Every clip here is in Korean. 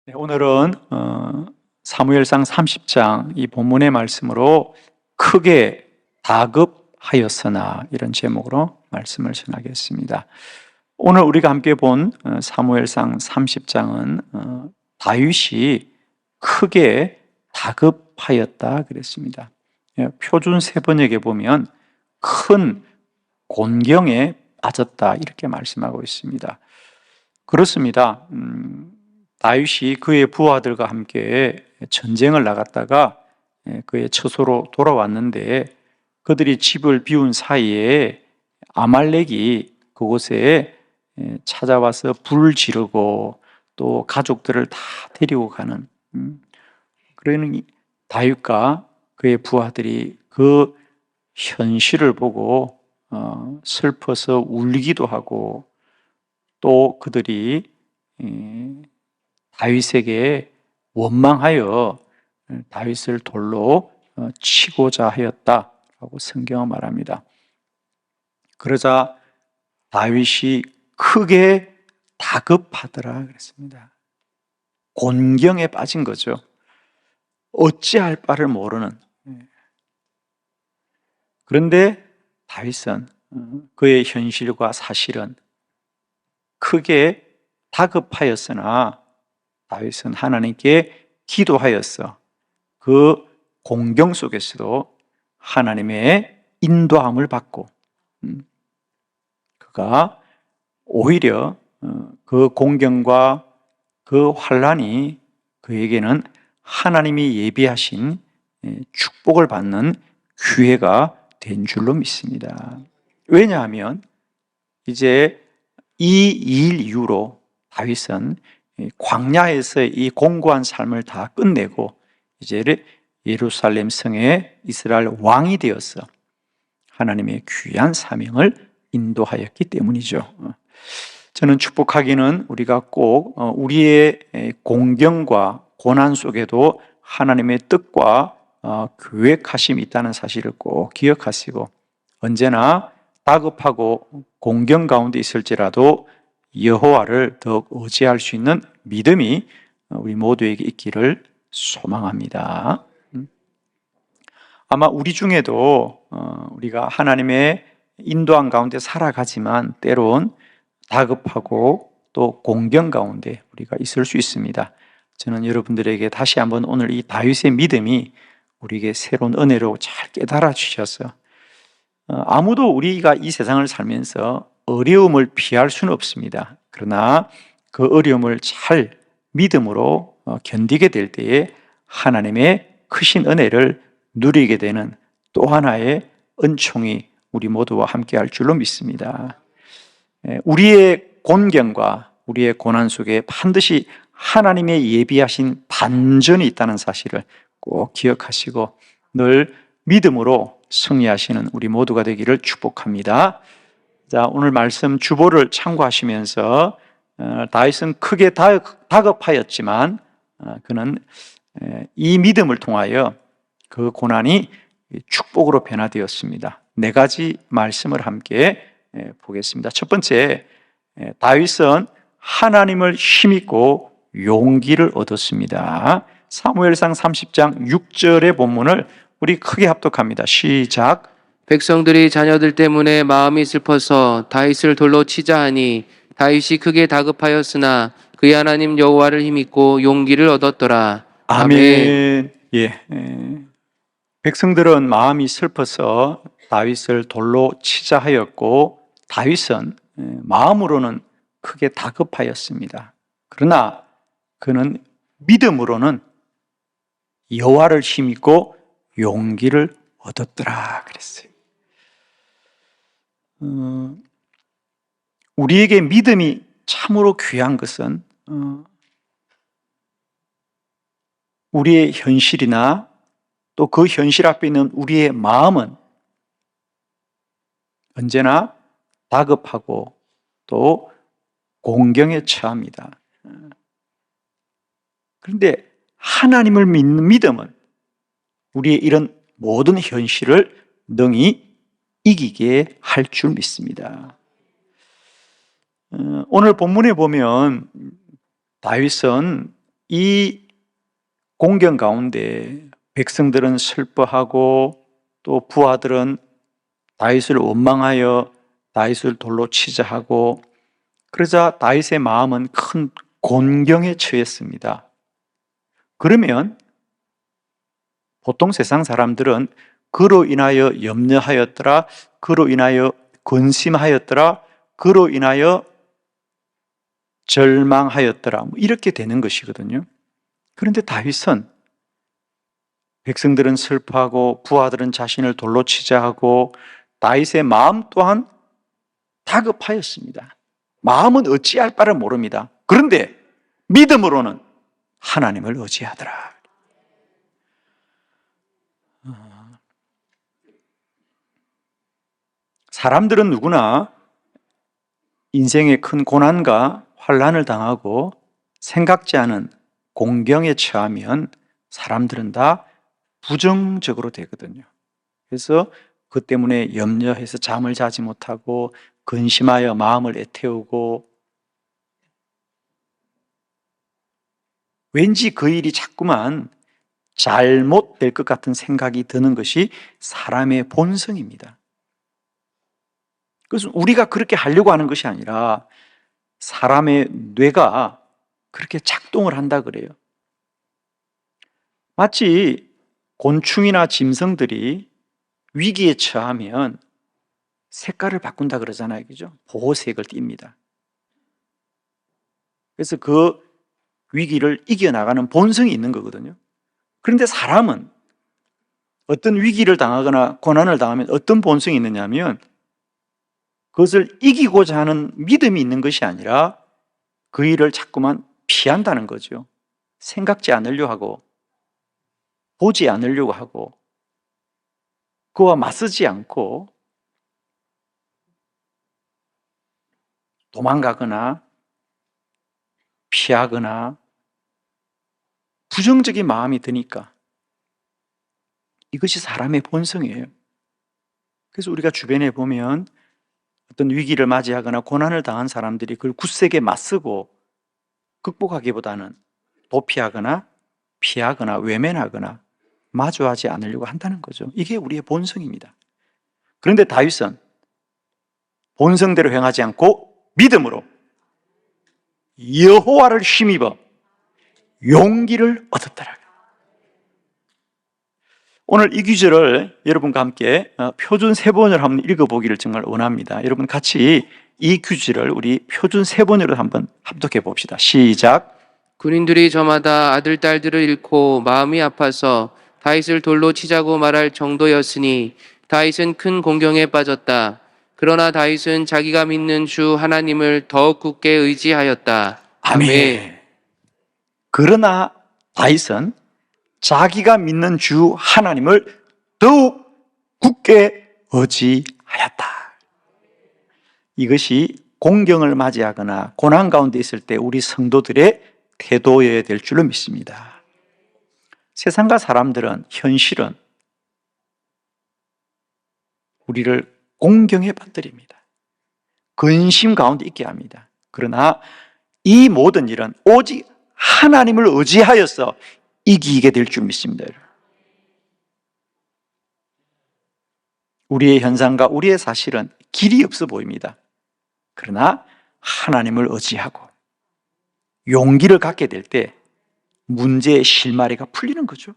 네, 오늘은 사무엘상 30장 이 본문의 말씀으로 크게 다급하였으나 이런 제목으로 말씀을 전하겠습니다. 오늘 우리가 함께 본 사무엘상 30장은 다윗이 크게 다급하였다 그랬습니다. 표준 세번역에 보면 큰 곤경에 빠졌다 이렇게 말씀하고 있습니다. 그렇습니다. 다윗이 그의 부하들과 함께 전쟁을 나갔다가 그의 처소로 돌아왔는데 그들이 집을 비운 사이에 아말렉이 그곳에 찾아와서 불을 지르고 또 가족들을 다 데리고 가는 그러는 다윗과 그의 부하들이 그 현실을 보고 슬퍼서 울기도 하고 또 그들이 다윗에게 원망하여 다윗을 돌로 치고자 하였다라고 성경은 말합니다. 그러자 다윗이 크게 다급하더라 그랬습니다. 곤경에 빠진 거죠. 어찌할 바를 모르는. 그런데 다윗은 그의 현실과 사실은 크게 다급하였으나 다윗은 하나님께 기도하였어. 그 공경 속에서도 하나님의 인도함을 받고 그가 오히려 그 공경과 그 환난이 그에게는 하나님이 예비하신 축복을 받는 기회가 된 줄로 믿습니다. 왜냐하면 이제 이 일 이후로 다윗은 광야에서의 이 공고한 삶을 다 끝내고 이제 예루살렘 성에 이스라엘 왕이 되어서 하나님의 귀한 사명을 인도하였기 때문이죠. 저는 축복하기는 우리가 꼭 우리의 공경과 고난 속에도 하나님의 뜻과 계획하심이 있다는 사실을 꼭 기억하시고 언제나 다급하고 공경 가운데 있을지라도 여호와를 더욱 의지할 수 있는 믿음이 우리 모두에게 있기를 소망합니다. 아마 우리 중에도 우리가 하나님의 인도한 가운데 살아가지만 때론 다급하고 또 공경 가운데 우리가 있을 수 있습니다. 저는 여러분들에게 다시 한번 오늘 이 다윗의 믿음이 우리에게 새로운 은혜로 잘 깨달아 주셔서 아무도 우리가 이 세상을 살면서 어려움을 피할 수는 없습니다. 그러나 그 어려움을 잘 믿음으로 견디게 될 때에 하나님의 크신 은혜를 누리게 되는 또 하나의 은총이 우리 모두와 함께 할 줄로 믿습니다. 우리의 곤경과 우리의 고난 속에 반드시 하나님의 예비하신 반전이 있다는 사실을 꼭 기억하시고 늘 믿음으로 승리하시는 우리 모두가 되기를 축복합니다. 자, 오늘 말씀 주보를 참고하시면서 다윗은 크게 다급하였지만 그는 이 믿음을 통하여 그 고난이 축복으로 변화되었습니다. 네 가지 말씀을 함께 보겠습니다. 첫 번째, 다윗은 하나님을 힘입고 용기를 얻었습니다. 사무엘상 30장 6절의 본문을 우리 크게 합독합니다. 시작. 백성들이 자녀들 때문에 마음이 슬퍼서 다윗을 돌로 치자 하니 다윗이 크게 다급하였으나 그의 하나님 여호와를 힘입고 용기를 얻었더라. 아멘. 예. 백성들은 마음이 슬퍼서 다윗을 돌로 치자 하였고 다윗은 마음으로는 크게 다급하였습니다. 그러나 그는 믿음으로는 여호와를 힘입고 용기를 얻었더라 그랬어요. 우리에게 믿음이 참으로 귀한 것은 우리의 현실이나 또 그 현실 앞에 있는 우리의 마음은 언제나 다급하고 또 공경에 처합니다. 그런데 하나님을 믿는 믿음은 우리의 이런 모든 현실을 능히 이기게 할 줄 믿습니다. 오늘 본문에 보면 다윗은 이 공경 가운데 백성들은 슬퍼하고 또 부하들은 다윗을 원망하여 다윗을 돌로 치자 하고, 그러자 다윗의 마음은 큰 곤경에 처했습니다. 그러면 보통 세상 사람들은 그로 인하여 염려하였더라, 그로 인하여 근심하였더라, 그로 인하여 절망하였더라, 이렇게 되는 것이거든요. 그런데 다윗은 백성들은 슬퍼하고 부하들은 자신을 돌로 치자 하고 다윗의 마음 또한 다급하였습니다. 마음은 어찌할 바를 모릅니다. 그런데 믿음으로는 하나님을 의지하더라. 사람들은 누구나 인생의 큰 고난과 환난을 당하고 생각지 않은 공경에 처하면 사람들은 다 부정적으로 되거든요. 그래서 그 때문에 염려해서 잠을 자지 못하고 근심하여 마음을 애태우고, 왠지 그 일이 자꾸만 잘못될 것 같은 생각이 드는 것이 사람의 본성입니다. 그래서 우리가 그렇게 하려고 하는 것이 아니라 사람의 뇌가 그렇게 작동을 한다 그래요. 마치 곤충이나 짐승들이 위기에 처하면 색깔을 바꾼다 그러잖아요. 그죠? 보호색을 띱니다. 그래서 그 위기를 이겨나가는 본성이 있는 거거든요. 그런데 사람은 어떤 위기를 당하거나 고난을 당하면 어떤 본성이 있느냐 하면 그것을 이기고자 하는 믿음이 있는 것이 아니라 그 일을 자꾸만 피한다는 거죠. 생각지 않으려고 하고 보지 않으려고 하고 그와 맞서지 않고 도망가거나 피하거나 부정적인 마음이 드니까 이것이 사람의 본성이에요. 그래서 우리가 주변에 보면 어떤 위기를 맞이하거나 고난을 당한 사람들이 그걸 굳세게 맞서고 극복하기보다는 도피하거나 피하거나 외면하거나 마주하지 않으려고 한다는 거죠. 이게 우리의 본성입니다. 그런데 다윗은 본성대로 행하지 않고 믿음으로 여호와를 힘입어 용기를 얻었더라. 오늘 이 구절을 여러분과 함께 표준 세번으로 한번 읽어보기를 정말 원합니다. 여러분 같이 이 구절을 우리 표준 세번으로 한번 합독해 봅시다. 시작. 군인들이 저마다 아들, 딸들을 잃고 마음이 아파서 다윗을 돌로 치자고 말할 정도였으니 다윗은 큰 공경에 빠졌다. 그러나 다윗은 자기가 믿는 주 하나님을 더욱 굳게 의지하였다. 아멘. 그러나 다윗은 자기가 믿는 주 하나님을 더욱 굳게 의지하였다. 이것이 공경을 맞이하거나 고난 가운데 있을 때 우리 성도들의 태도여야 될 줄로 믿습니다. 세상과 사람들은, 현실은 우리를 공경에 빠뜨립니다. 근심 가운데 있게 합니다. 그러나 이 모든 일은 오직 하나님을 의지하여서 이기게 될 줄 믿습니다. 우리의 현상과 우리의 사실은 길이 없어 보입니다. 그러나 하나님을 의지하고 용기를 갖게 될 때 문제의 실마리가 풀리는 거죠.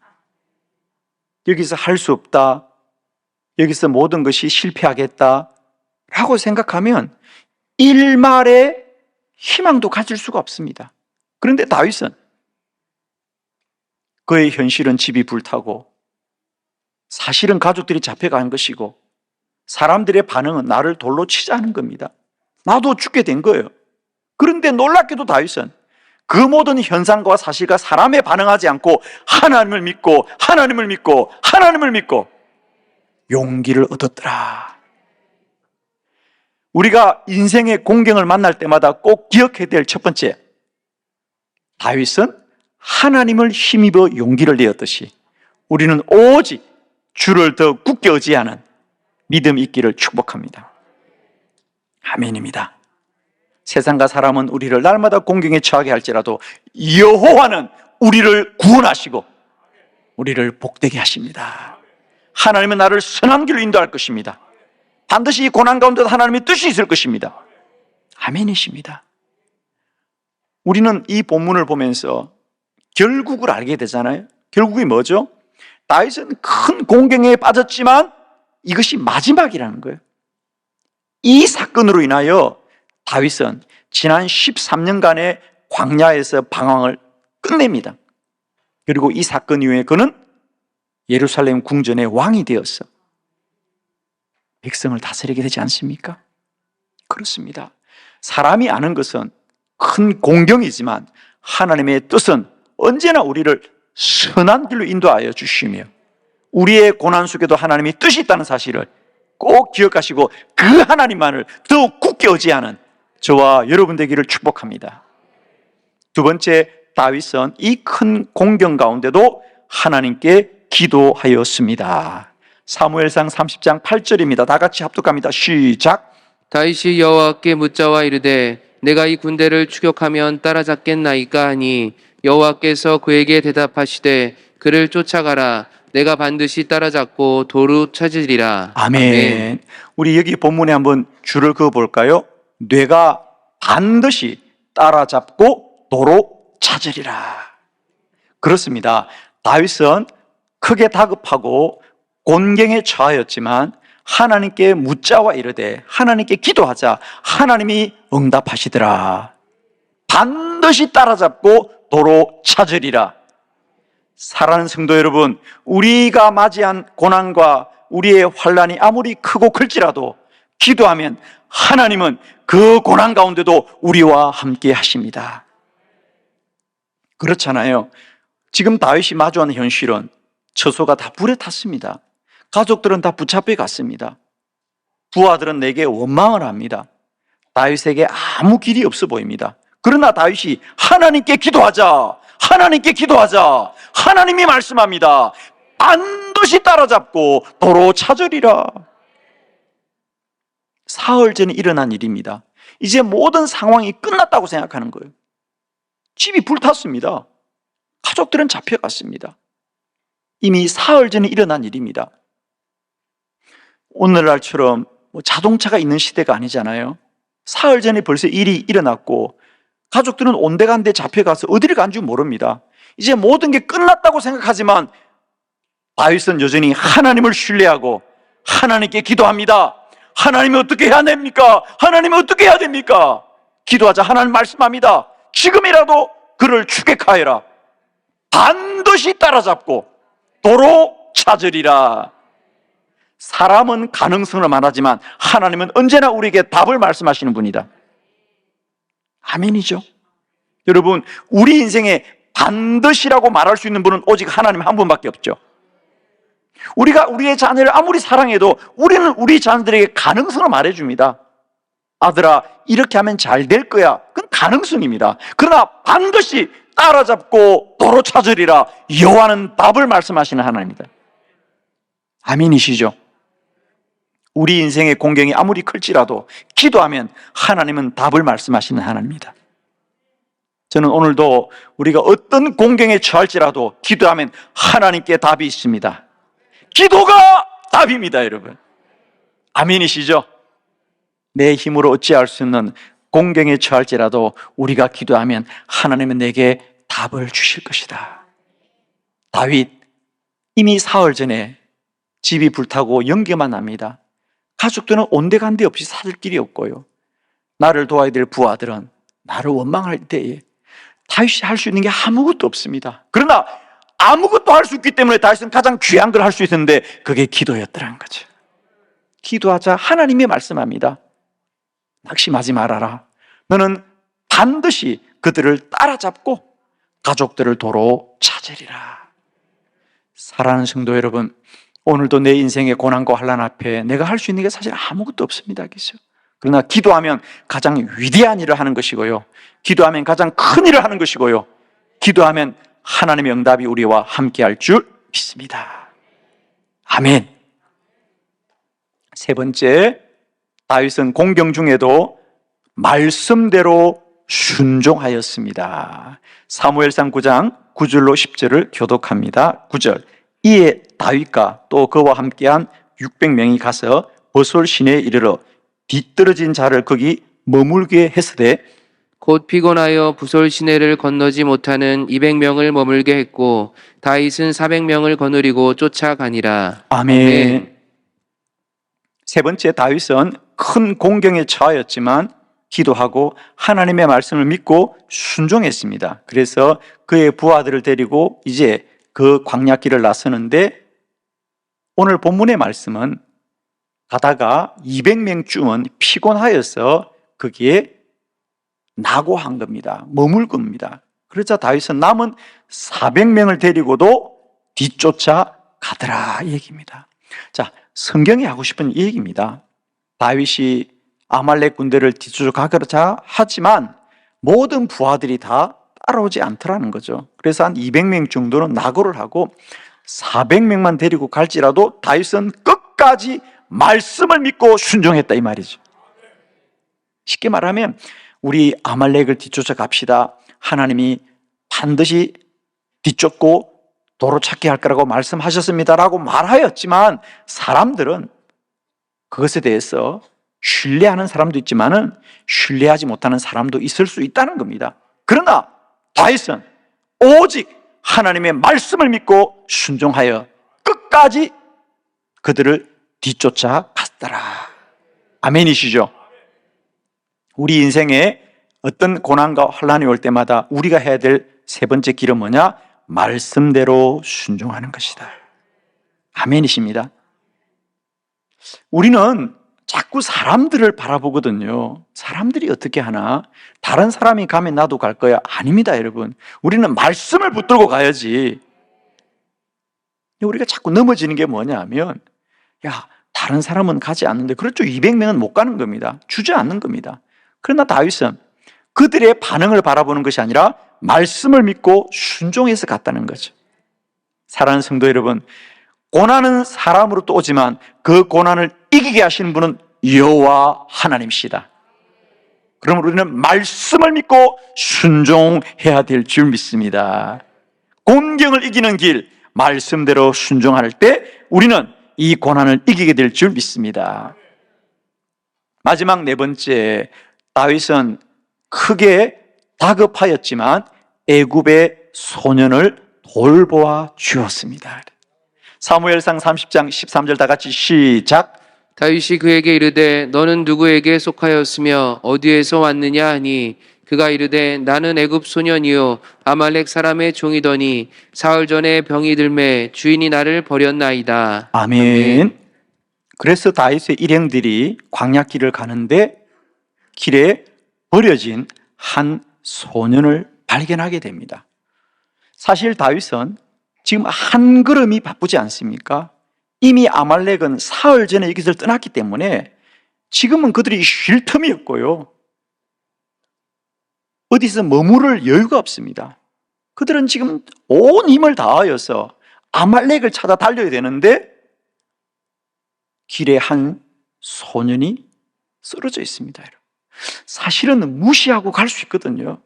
여기서 할 수 없다, 여기서 모든 것이 실패하겠다 라고 생각하면 일말의 희망도 가질 수가 없습니다. 그런데 다윗은 그의 현실은 집이 불타고 사실은 가족들이 잡혀간 것이고 사람들의 반응은 나를 돌로 치자는 겁니다. 나도 죽게 된 거예요. 그런데 놀랍게도 다윗은 그 모든 현상과 사실과 사람에 반응하지 않고 하나님을 믿고 하나님을 믿고 하나님을 믿고 용기를 얻었더라. 우리가 인생의 공경을 만날 때마다 꼭 기억해야 될 첫 번째, 다윗은 하나님을 힘입어 용기를 내었듯이 우리는 오직 주를 더 굳게 의지하는 믿음이 있기를 축복합니다. 아멘입니다. 세상과 사람은 우리를 날마다 공경에 처하게 할지라도 여호와는 우리를 구원하시고 우리를 복되게 하십니다. 하나님은 나를 선한 길로 인도할 것입니다. 반드시 이 고난 가운데도 하나님의 뜻이 있을 것입니다. 아멘이십니다. 우리는 이 본문을 보면서 결국을 알게 되잖아요. 결국이 뭐죠? 다윗은 큰 공경에 빠졌지만 이것이 마지막이라는 거예요. 이 사건으로 인하여 다윗은 지난 13년간의 광야에서 방황을 끝냅니다. 그리고 이 사건 이후에 그는 예루살렘 궁전의 왕이 되었어 백성을 다스리게 되지 않습니까? 그렇습니다. 사람이 아는 것은 큰 공경이지만 하나님의 뜻은 언제나 우리를 선한 길로 인도하여 주시며 우리의 고난 속에도 하나님의 뜻이 있다는 사실을 꼭 기억하시고 그 하나님만을 더욱 굳게 의지하는 저와 여러분 되기를 축복합니다. 두 번째, 다윗은 이 큰 공경 가운데도 하나님께 기도하였습니다. 사무엘상 30장 8절입니다. 다 같이 합독합니다. 시작. 다윗이 여호와께 묻자와 이르되 내가 이 군대를 추격하면 따라잡겠나이까 하니 여호와께서 그에게 대답하시되 그를 쫓아가라. 내가 반드시 따라잡고 도로 찾으리라. 아멘. 우리 여기 본문에 한번 줄을 그어 볼까요? 뇌가 반드시 따라잡고 도로 찾으리라. 그렇습니다. 다윗은 크게 다급하고 곤경에 처하였지만 하나님께 묻자와 이르되 하나님께 기도하자 하나님이 응답하시더라. 반드시 따라잡고 도로 찾으리라. 사랑하는 성도 여러분, 우리가 맞이한 고난과 우리의 환난이 아무리 크고 클지라도 기도하면 하나님은 그 고난 가운데도 우리와 함께 하십니다. 그렇잖아요. 지금 다윗이 마주하는 현실은 처소가 다 불에 탔습니다. 가족들은 다 붙잡혀 갔습니다. 부하들은 내게 원망을 합니다. 다윗에게 아무 길이 없어 보입니다. 그러나 다윗이 하나님께 기도하자, 하나님께 기도하자. 하나님이 말씀합니다. 반드시 따라잡고 도로 찾으리라. 사흘 전에 일어난 일입니다. 이제 모든 상황이 끝났다고 생각하는 거예요. 집이 불탔습니다. 가족들은 잡혀갔습니다. 이미 사흘 전에 일어난 일입니다. 오늘날처럼 자동차가 있는 시대가 아니잖아요. 사흘 전에 벌써 일이 일어났고 가족들은 온데간데 잡혀가서 어디를 간 줄 모릅니다. 이제 모든 게 끝났다고 생각하지만 다윗은 여전히 하나님을 신뢰하고 하나님께 기도합니다. 하나님이 어떻게 해야 됩니까? 하나님이 어떻게 해야 됩니까? 기도하자. 하나님 말씀합니다. 지금이라도 그를 추격하여라. 반드시 따라잡고 도로 찾으리라. 사람은 가능성을 말하지만 하나님은 언제나 우리에게 답을 말씀하시는 분이다. 아멘이죠. 여러분, 우리 인생에 반드시라고 말할 수 있는 분은 오직 하나님 한 분밖에 없죠. 우리가 우리의 자녀를 아무리 사랑해도 우리는 우리 자녀들에게 가능성을 말해줍니다. 아들아, 이렇게 하면 잘 될 거야. 그건 가능성입니다. 그러나 반드시 따라잡고 도로 찾으리라. 여호와는 답을 말씀하시는 하나님입니다. 아멘이시죠? 우리 인생의 공경이 아무리 클지라도 기도하면 하나님은 답을 말씀하시는 하나님입니다. 저는 오늘도 우리가 어떤 공경에 처할지라도 기도하면 하나님께 답이 있습니다. 기도가 답입니다, 여러분. 아멘이시죠? 내 힘으로 어찌할 수 없는 공경에 처할지라도 우리가 기도하면 하나님은 내게 답을 주실 것이다. 다윗, 이미 사흘 전에 집이 불타고 연기만 납니다. 가족들은 온데간데 없이 찾을 길이 없고요. 나를 도와야 될 부하들은 나를 원망할 때에 다윗이 할 수 있는 게 아무것도 없습니다. 그러나 아무것도 할 수 있기 때문에 다윗은 가장 귀한 걸 할 수 있었는데 그게 기도였더라는 거죠. 기도하자. 하나님이 말씀합니다. 낙심하지 말아라. 너는 반드시 그들을 따라잡고 가족들을 도로 찾으리라. 사랑하는 성도 여러분, 오늘도 내 인생의 고난과 환난 앞에 내가 할 수 있는 게 사실 아무것도 없습니다. 그러나 기도하면 가장 위대한 일을 하는 것이고요. 기도하면 가장 큰 일을 하는 것이고요. 기도하면 하나님의 응답이 우리와 함께할 줄 믿습니다. 아멘. 세 번째, 다윗은 공경 중에도 말씀대로 순종하였습니다. 사무엘상 9장 9절로 10절을 교독합니다. 9절. 이에 다윗과 또 그와 함께한 600명이 가서 버솔 시내에 이르러 뒤떨어진 자를 거기 머물게 했으되 곧 피곤하여 부솔 시내를 건너지 못하는 200명을 머물게 했고 다윗은 400명을 거느리고 쫓아가니라. 아멘. 세 번째, 다윗은 큰 공경에 처하였지만 기도하고 하나님의 말씀을 믿고 순종했습니다. 그래서 그의 부하들을 데리고 이제 그 광야길을 나서는데 오늘 본문의 말씀은 가다가 200명쯤은 피곤하여서 거기에 낙오한 겁니다. 머물 겁니다. 그러자 다윗은 남은 400명을 데리고도 뒤쫓아 가더라 이 얘기입니다. 자, 성경이 하고 싶은 이 얘기입니다. 다윗이 아말렉 군대를 뒤쫓아가고자 하지만 모든 부하들이 다 따라오지 않더라는 거죠. 그래서 한 200명 정도는 낙오를 하고 400명만 데리고 갈지라도 다윗은 끝까지 말씀을 믿고 순종했다 이 말이죠. 쉽게 말하면 우리 아말렉을 뒤쫓아 갑시다. 하나님이 반드시 뒤쫓고 도로 찾게 할 거라고 말씀하셨습니다라고 말하였지만 사람들은 그것에 대해서 신뢰하는 사람도 있지만은 신뢰하지 못하는 사람도 있을 수 있다는 겁니다. 그러나 다윗은 오직 하나님의 말씀을 믿고 순종하여 끝까지 그들을 뒤쫓아 갔더라. 아멘이시죠? 우리 인생에 어떤 고난과 환난이 올 때마다 우리가 해야 될 세 번째 길은 뭐냐? 말씀대로 순종하는 것이다. 아멘이십니다. 우리는 자꾸 사람들을 바라보거든요. 사람들이 어떻게 하나? 다른 사람이 가면 나도 갈 거야. 아닙니다, 여러분. 우리는 말씀을 붙들고 가야지. 우리가 자꾸 넘어지는 게 뭐냐면, 야, 다른 사람은 가지 않는데, 그렇죠. 200명은 못 가는 겁니다. 주저앉는 겁니다. 그러나 다윗은 그들의 반응을 바라보는 것이 아니라 말씀을 믿고 순종해서 갔다는 거죠. 사랑하는 성도 여러분, 고난은 사람으로 또 오지만 그 고난을 이기게 하시는 분은 여호와 하나님이시다. 그러면 우리는 말씀을 믿고 순종해야 될 줄 믿습니다. 곤경을 이기는 길, 말씀대로 순종할 때 우리는 이 고난을 이기게 될 줄 믿습니다. 마지막 네 번째, 다윗은 크게 다급하였지만 애굽의 소년을 돌보아 주었습니다. 사무엘상 30장 13절 다 같이 시작. 다윗이 그에게 이르되 너는 누구에게 속하였으며 어디에서 왔느냐 하니 그가 이르되 나는 애굽 소년이요 아말렉 사람의 종이더니 사흘 전에 병이 들매 주인이 나를 버렸나이다. 아멘. 그래서 다윗의 일행들이 광야길을 가는데 길에 버려진 한 소년을 발견하게 됩니다. 사실 다윗은 지금 한 걸음이 바쁘지 않습니까? 이미 아말렉은 사흘 전에 이것을 떠났기 때문에 지금은 그들이 쉴 틈이 없고요. 어디서 머무를 여유가 없습니다. 그들은 지금 온 힘을 다하여서 아말렉을 찾아 달려야 되는데 길에 한 소년이 쓰러져 있습니다. 사실은 무시하고 갈 수 있거든요.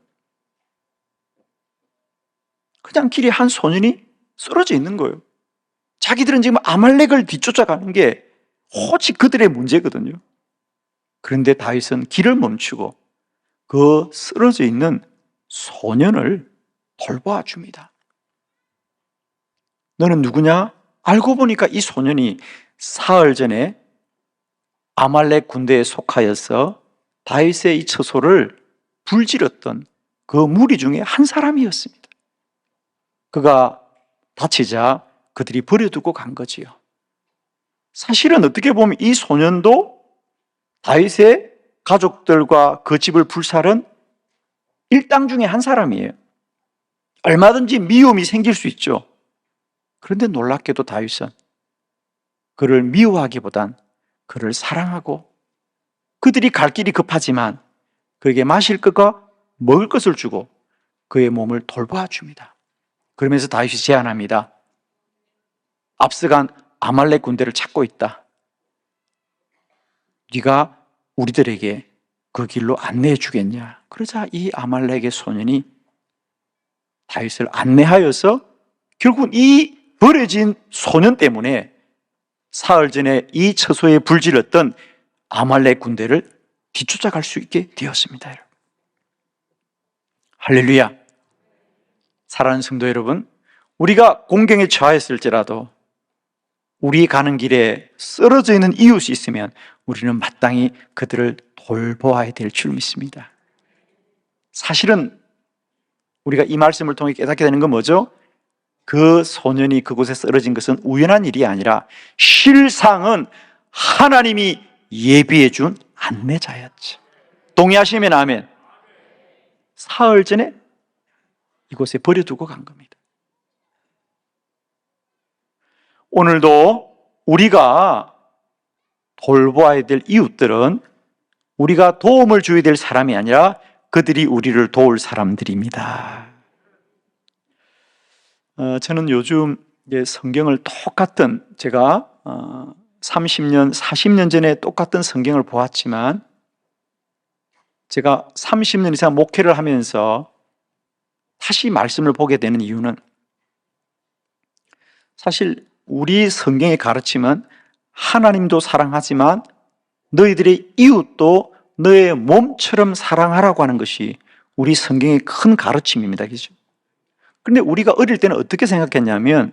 그냥 길에 한 소년이 쓰러져 있는 거예요. 자기들은 지금 아말렉을 뒤쫓아가는 게 오직 그들의 문제거든요. 그런데 다윗은 길을 멈추고 그 쓰러져 있는 소년을 돌보아 줍니다. 너는 누구냐? 알고 보니까 이 소년이 사흘 전에 아말렉 군대에 속하여서 다윗의 이 처소를 불질렀던 그 무리 중에 한 사람이었습니다. 그가 다치자 그들이 버려두고 간 거지요. 사실은 어떻게 보면 이 소년도 다윗의 가족들과 그 집을 불살은 일당 중에 한 사람이에요. 얼마든지 미움이 생길 수 있죠. 그런데 놀랍게도 다윗은 그를 미워하기보단 그를 사랑하고 그들이 갈 길이 급하지만 그에게 마실 것과 먹을 것을 주고 그의 몸을 돌보아 줍니다. 그러면서 다윗이 제안합니다. 앞서간 아말렉 군대를 찾고 있다. 네가 우리들에게 그 길로 안내해 주겠냐? 그러자 이 아말렉의 소년이 다윗을 안내하여서 결국 이 버려진 소년 때문에 사흘 전에 이 처소에 불질렀던 아말렉 군대를 뒤쫓아갈 수 있게 되었습니다. 여러분. 할렐루야. 사랑하는 성도 여러분, 우리가 공경에 처하였을지라도 우리 가는 길에 쓰러져 있는 이웃이 있으면 우리는 마땅히 그들을 돌보아야 될 줄 믿습니다. 사실은 우리가 이 말씀을 통해 깨닫게 되는 건 뭐죠? 그 소년이 그곳에 쓰러진 것은 우연한 일이 아니라 실상은 하나님이 예비해 준 안내자였죠. 동의하시면 아멘. 사흘 전에 이곳에 버려두고 간 겁니다. 오늘도 우리가 돌보아야 될 이웃들은 우리가 도움을 줘야 될 사람이 아니라 그들이 우리를 도울 사람들입니다. 저는 요즘 성경을 똑같은, 제가 30년, 40년 전에 똑같은 성경을 보았지만 제가 30년 이상 목회를 하면서 다시 말씀을 보게 되는 이유는 사실 우리 성경의 가르침은 하나님도 사랑하지만 너희들의 이웃도 너의 몸처럼 사랑하라고 하는 것이 우리 성경의 큰 가르침입니다. 그죠? 그런데 우리가 어릴 때는 어떻게 생각했냐면,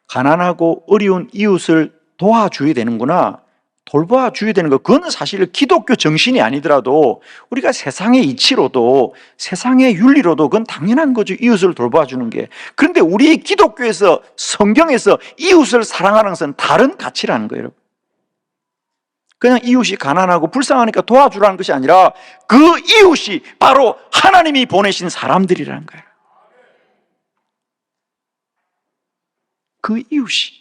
가난하고 어려운 이웃을 도와줘야 되는구나, 돌봐줘야 되는 거, 그거는 사실 기독교 정신이 아니더라도 우리가 세상의 이치로도 세상의 윤리로도 그건 당연한 거죠. 이웃을 돌봐주는 게. 그런데 우리 기독교에서, 성경에서 이웃을 사랑하는 것은 다른 가치라는 거예요, 여러분. 그냥 이웃이 가난하고 불쌍하니까 도와주라는 것이 아니라 그 이웃이 바로 하나님이 보내신 사람들이라는 거예요. 그 이웃이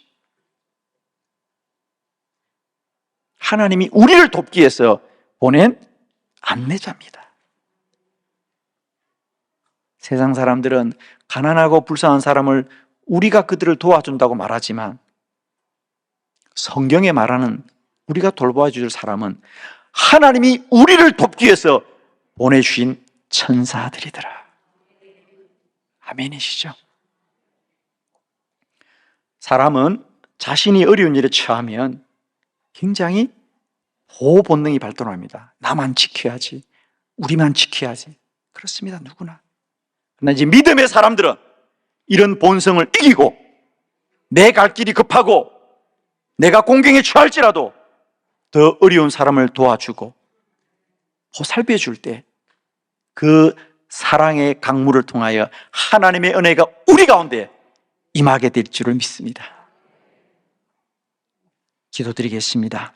하나님이 우리를 돕기 위해서 보낸 안내자입니다. 세상 사람들은 가난하고 불쌍한 사람을 우리가 그들을 도와준다고 말하지만 성경에 말하는 우리가 돌보아 줄 사람은 하나님이 우리를 돕기 위해서 보내주신 천사들이더라. 아멘이시죠? 사람은 자신이 어려운 일에 처하면 굉장히 보호 본능이 발동합니다. 나만 지켜야지, 우리만 지켜야지. 그렇습니다, 누구나. 그러나 이제 믿음의 사람들은 이런 본성을 이기고 내 갈 길이 급하고 내가 공경에 처할지라도 더 어려운 사람을 도와주고 보살펴 줄 때 그 사랑의 강물을 통하여 하나님의 은혜가 우리 가운데 임하게 될 줄을 믿습니다. 기도드리겠습니다.